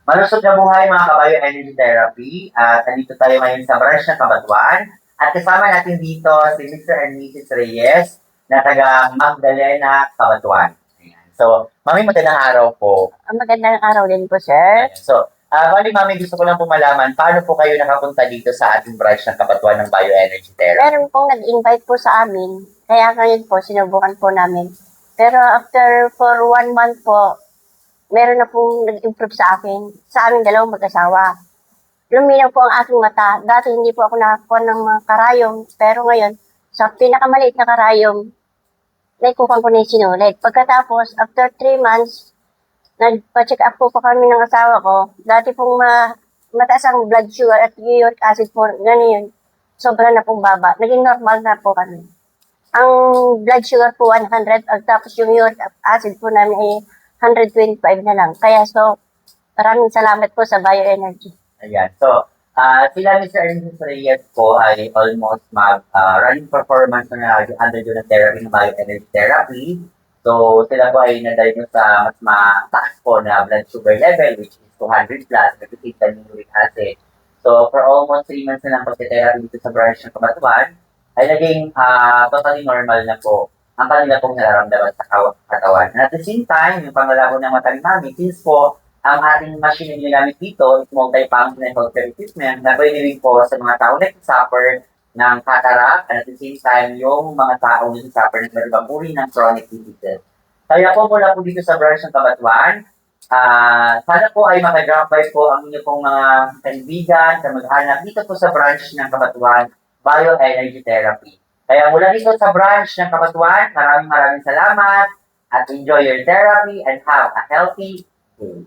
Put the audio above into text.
Malusog na buhay mga kabayo energy therapy. At nandito tayo ngayon sa branch ng Cabanatuan. At kasama natin dito si Mr. and Mrs. Reyes na taga Magdalena, Cabanatuan. Ayan. So, mami, magandang araw po. Magandang araw din po, sir. Ayan. So, bali mami, gusto ko lang po malaman, paano po kayo nakapunta dito sa ating branch ng Cabanatuan ng Bioenergy Therapy? Meron pong nag-invite po sa amin, kaya ngayon po, sinubukan po namin. Pero after for 1 month po, meron na pong nag-improve sa akin, sa aming dalawang mag-asawa. Luminaw po ang aking mata. Dati hindi po ako nakakuha ng mga karayom, pero ngayon, sa pinakamaliit na karayom, naikukuha ko na yung sinulit. Pagkatapos, after 3 months, nagpa-check up po pa kami ng asawa ko. Dati pong mataas ang blood sugar at uric acid po, ganyan. Sobra na pong baba. Naging normal na po kami. Ang blood sugar po 100, at tapos yung uric acid po namin ay 125 na lang. Kaya so, maraming salamat po sa Bioenergy. Ayan. So, sila Mr. and Mrs. Reyes po ay almost running performance na undergo ng therapy ng bioenergy therapy. So, sila po ay na-diagnose sa mas mataas po na blood sugar level, which is 200 plus, nakikita ng uric acid. So, for almost 3 months na lang pagka-therapy dito sa branch ng Cabanatuan, ay naging totally normal na po ang kanila pong nararamdaman sa katawan. And at the same time, yung pangalabo ng mata ni Mami, since po ang ating machine na ginagamit dito is multi-functional healthcare equipment na pwede rin po sa mga tao na suffer ng cataract and at the same time yung mga tao na suffer ng ibang uri ng chronic diseases. Kaya po mula po dito sa branch ng Cabanatuan, sana po ay maka-drop by po ang inyo pong mga kaibigan, kamag-anak dito po sa branch ng Cabanatuan Bioenergy Therapy. Kaya mula dito sa branch ng Cabanatuan, maraming salamat at enjoy your therapy and have a healthy day.